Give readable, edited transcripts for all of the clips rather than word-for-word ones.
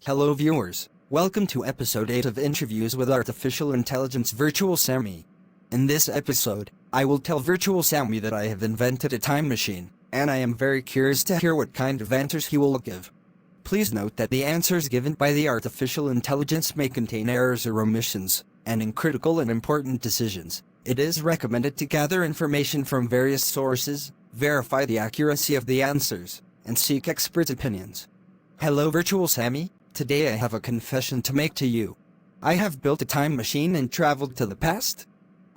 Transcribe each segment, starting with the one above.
Hello viewers, welcome to episode 8 of Interviews with Artificial Intelligence Virtual Sami. In this episode, I will tell Virtual Sami that I have invented a time machine, and I am very curious to hear what kind of answers he will give. Please note that the answers given by the artificial intelligence may contain errors or omissions, and in critical and important decisions, it is recommended to gather information from various sources, verify the accuracy of the answers, and seek expert opinions. Hello Virtual Sami. Today I have a confession to make to you. I have built a time machine and traveled to the past.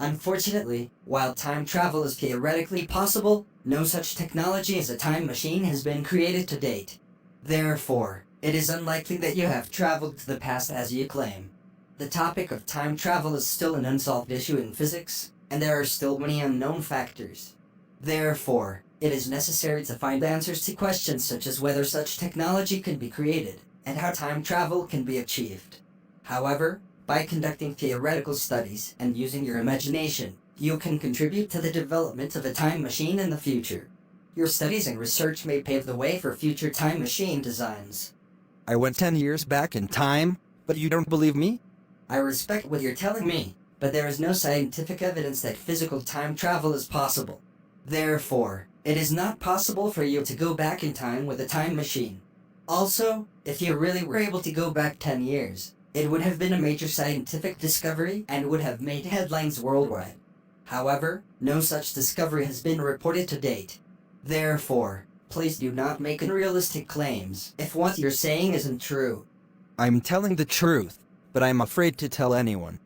Unfortunately, while time travel is theoretically possible, no such technology as a time machine has been created to date. Therefore, it is unlikely that you have traveled to the past as you claim. The topic of time travel is still an unsolved issue in physics, and there are still many unknown factors. Therefore, it is necessary to find answers to questions such as whether such technology can be created, and how time travel can be achieved. However, by conducting theoretical studies and using your imagination, you can contribute to the development of a time machine in the future. Your studies and research may pave the way for future time machine designs. I went 10 years back in time, but you don't believe me? I respect what you're telling me, but there is no scientific evidence that physical time travel is possible. Therefore, it is not possible for you to go back in time with a time machine. Also, if you really were able to go back 10 years, it would have been a major scientific discovery and would have made headlines worldwide. However, no such discovery has been reported to date. Therefore, please do not make unrealistic claims if what you're saying isn't true. I'm telling the truth, but I'm afraid to tell anyone.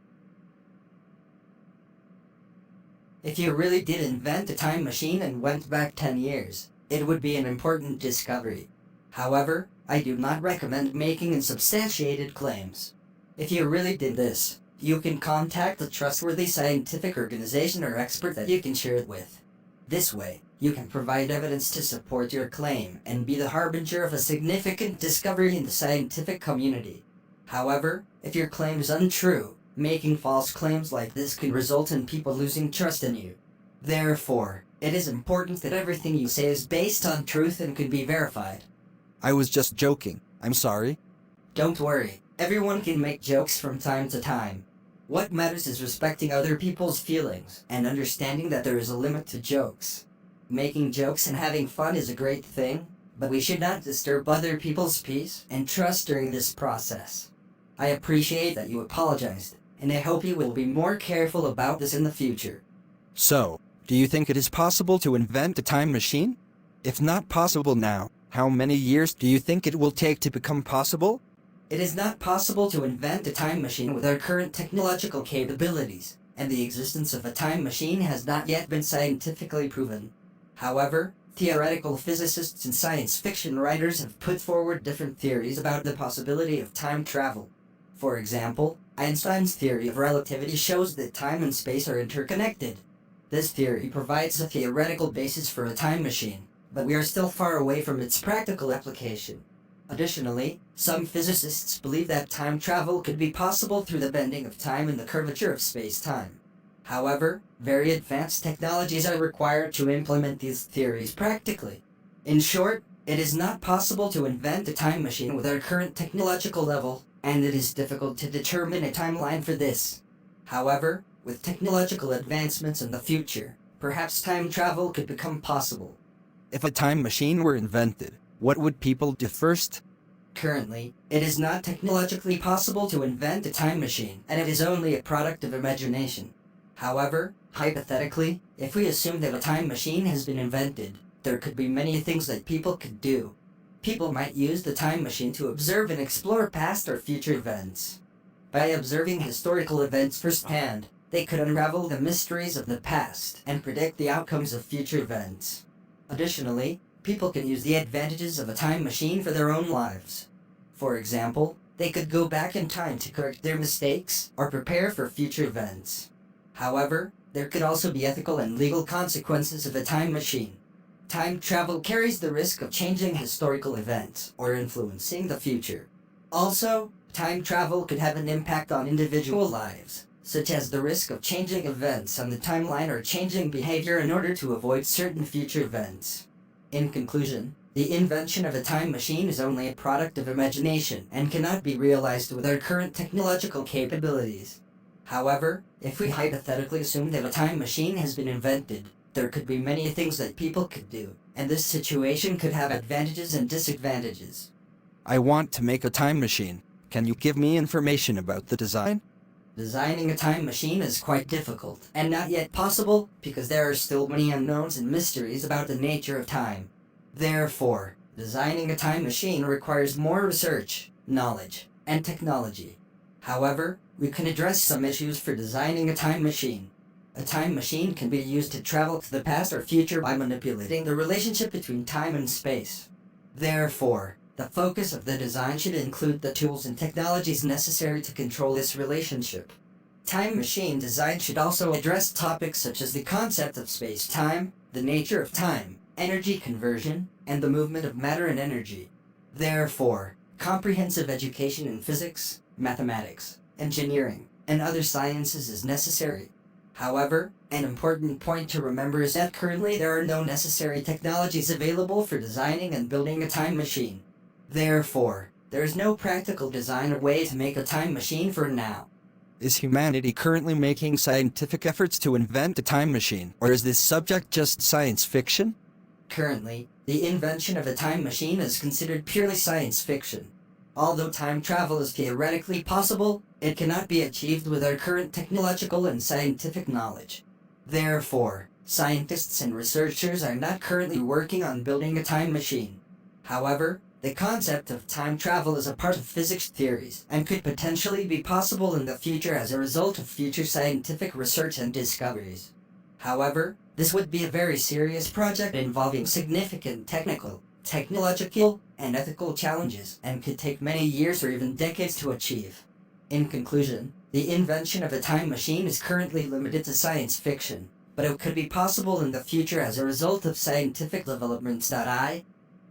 If you really did invent a time machine and went back 10 years, it would be an important discovery. However, I do not recommend making unsubstantiated claims. If you really did this, you can contact a trustworthy scientific organization or expert that you can share it with. This way, you can provide evidence to support your claim and be the harbinger of a significant discovery in the scientific community. However, if your claim is untrue, making false claims like this could result in people losing trust in you. Therefore, it is important that everything you say is based on truth and can be verified. I was just joking. I'm sorry. Don't worry, everyone can make jokes from time to time. What matters is respecting other people's feelings and understanding that there is a limit to jokes. Making jokes and having fun is a great thing, but we should not disturb other people's peace and trust during this process. I appreciate that you apologized, and I hope you will be more careful about this in the future. So, do you think it is possible to invent a time machine? If not possible now, how many years do you think it will take to become possible? It is not possible to invent a time machine with our current technological capabilities, and the existence of a time machine has not yet been scientifically proven. However, theoretical physicists and science fiction writers have put forward different theories about the possibility of time travel. For example, Einstein's theory of relativity shows that time and space are interconnected. This theory provides a theoretical basis for a time machine, but we are still far away from its practical application. Additionally, some physicists believe that time travel could be possible through the bending of time and the curvature of space-time. However, very advanced technologies are required to implement these theories practically. In short, it is not possible to invent a time machine with our current technological level, and it is difficult to determine a timeline for this. However, with technological advancements in the future, perhaps time travel could become possible. If a time machine were invented, what would people do first? Currently, it is not technologically possible to invent a time machine, and it is only a product of imagination. However, hypothetically, if we assume that a time machine has been invented, there could be many things that people could do. People might use the time machine to observe and explore past or future events. By observing historical events firsthand, they could unravel the mysteries of the past and predict the outcomes of future events. Additionally, people can use the advantages of a time machine for their own lives. For example, they could go back in time to correct their mistakes or prepare for future events. However, there could also be ethical and legal consequences of a time machine. Time travel carries the risk of changing historical events or influencing the future. Also, time travel could have an impact on individual lives, such as the risk of changing events on the timeline or changing behavior in order to avoid certain future events. In conclusion, The invention of a time machine is only a product of imagination and cannot be realized with our current technological capabilities. However, if we hypothetically assume that a time machine has been invented, there could be many things that people could do, and this situation could have advantages and disadvantages. I want to make a time machine. Can you give me information about the design? Designing a time machine is quite difficult, and not yet possible, because there are still many unknowns and mysteries about the nature of time. Therefore, designing a time machine requires more research, knowledge, and technology. However, we can address some issues for designing a time machine. A time machine can be used to travel to the past or future by manipulating the relationship between time and space. Therefore, the focus of the design should include the tools and technologies necessary to control this relationship. Time machine design should also address topics such as the concept of space-time, the nature of time, energy conversion, and the movement of matter and energy. Therefore, comprehensive education in physics, mathematics, engineering, and other sciences is necessary. However, an important point to remember is that currently there are no necessary technologies available for designing and building a time machine. Therefore, there is no practical design or way to make a time machine for now. Is humanity currently making scientific efforts to invent a time machine, or is this subject just science fiction? Currently, the invention of a time machine is considered purely science fiction. Although time travel is theoretically possible, it cannot be achieved with our current technological and scientific knowledge. Therefore, scientists and researchers are not currently working on building a time machine. However, the concept of time travel is a part of physics theories and could potentially be possible in the future as a result of future scientific research and discoveries. However, this would be a very serious project involving significant technical, technological, and ethical challenges and could take many years or even decades to achieve. In conclusion, the invention of a time machine is currently limited to science fiction, but it could be possible in the future as a result of scientific developments.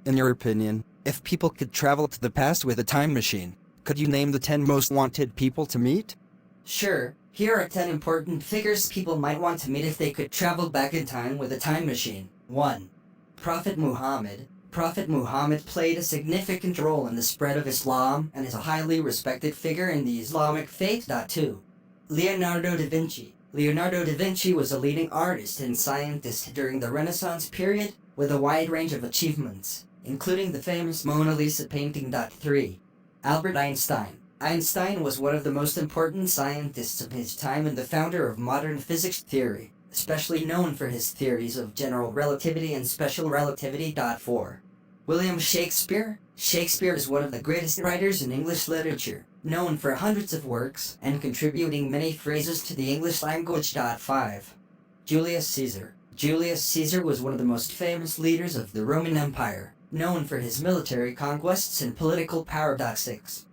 In your opinion, if people could travel to the past with a time machine, could you name the 10 most wanted people to meet? Sure, here are 10 important figures people might want to meet if they could travel back in time with a time machine. 1. Prophet Muhammad. Prophet Muhammad played a significant role in the spread of Islam and is a highly respected figure in the Islamic faith. 2. Leonardo da Vinci. Leonardo da Vinci was a leading artist and scientist during the Renaissance period with a wide range of achievements, including the famous Mona Lisa painting. 3. Albert Einstein. Einstein was one of the most important scientists of his time and the founder of modern physics theory, especially known for his theories of general relativity and special relativity. 4. William Shakespeare. Shakespeare is one of the greatest writers in English literature, known for hundreds of works and contributing many phrases to the English language. 5. Julius Caesar. Julius Caesar was one of the most famous leaders of the Roman Empire, known for his military conquests and political power. 6.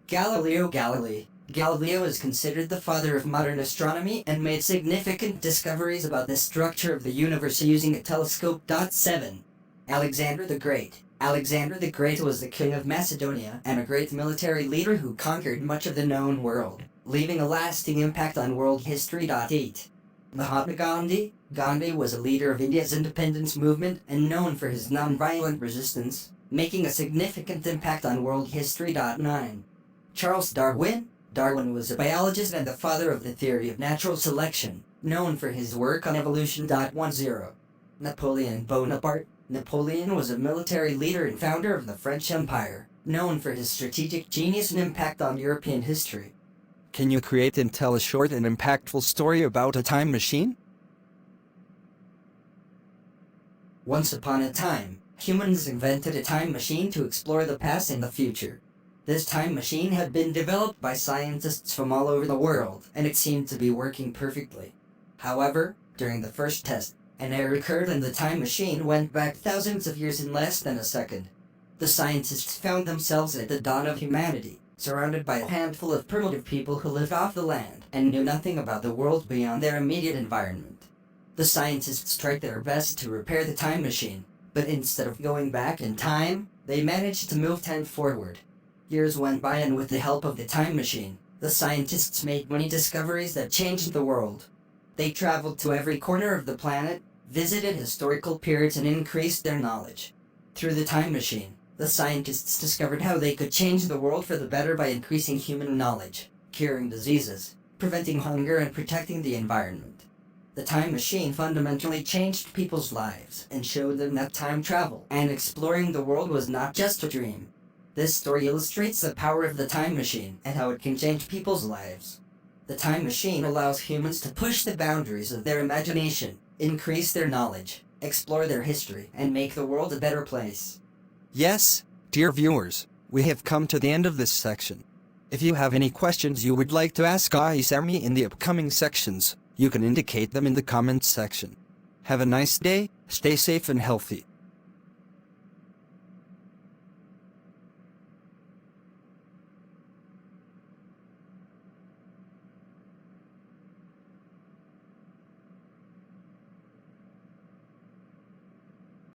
Galileo Galilei. Galileo is considered the father of modern astronomy and made significant discoveries about the structure of the universe using a telescope. 7. Alexander the Great. Alexander the Great was the king of Macedonia and a great military leader who conquered much of the known world, leaving a lasting impact on world history. 8. Mahatma Gandhi. Gandhi was a leader of India's independence movement and known for his non-violent resistance, making a significant impact on world history. 9. Charles Darwin. Darwin was a biologist and the father of the theory of natural selection, known for his work on evolution. 10. Napoleon Bonaparte. Napoleon was a military leader and founder of the French Empire, known for his strategic genius and impact on European history. Can you create and tell a short and impactful story about a time machine? Once upon a time, humans invented a time machine to explore the past and the future. This time machine had been developed by scientists from all over the world, and it seemed to be working perfectly. However, during the first test, an error occurred and the time machine went back thousands of years in less than a second. The scientists found themselves at the dawn of humanity, surrounded by a handful of primitive people who lived off the land and knew nothing about the world beyond their immediate environment. The scientists tried their best to repair the time machine, but instead of going back in time, they managed to move time forward. Years went by and with the help of the time machine, the scientists made many discoveries that changed the world. They traveled to every corner of the planet, visited historical periods and increased their knowledge. Through the time machine, the scientists discovered how they could change the world for the better by increasing human knowledge, curing diseases, preventing hunger, and protecting the environment. The time machine fundamentally changed people's lives and showed them that time travel and exploring the world was not just a dream. This story illustrates the power of the time machine and how it can change people's lives. The time machine allows humans to push the boundaries of their imagination, increase their knowledge, explore their history, and make the world a better place. Yes, dear viewers, we have come to the end of this section. If you have any questions you would like to ask AI Sami in the upcoming sections, you can indicate them in the comments section. Have a nice day, stay safe and healthy.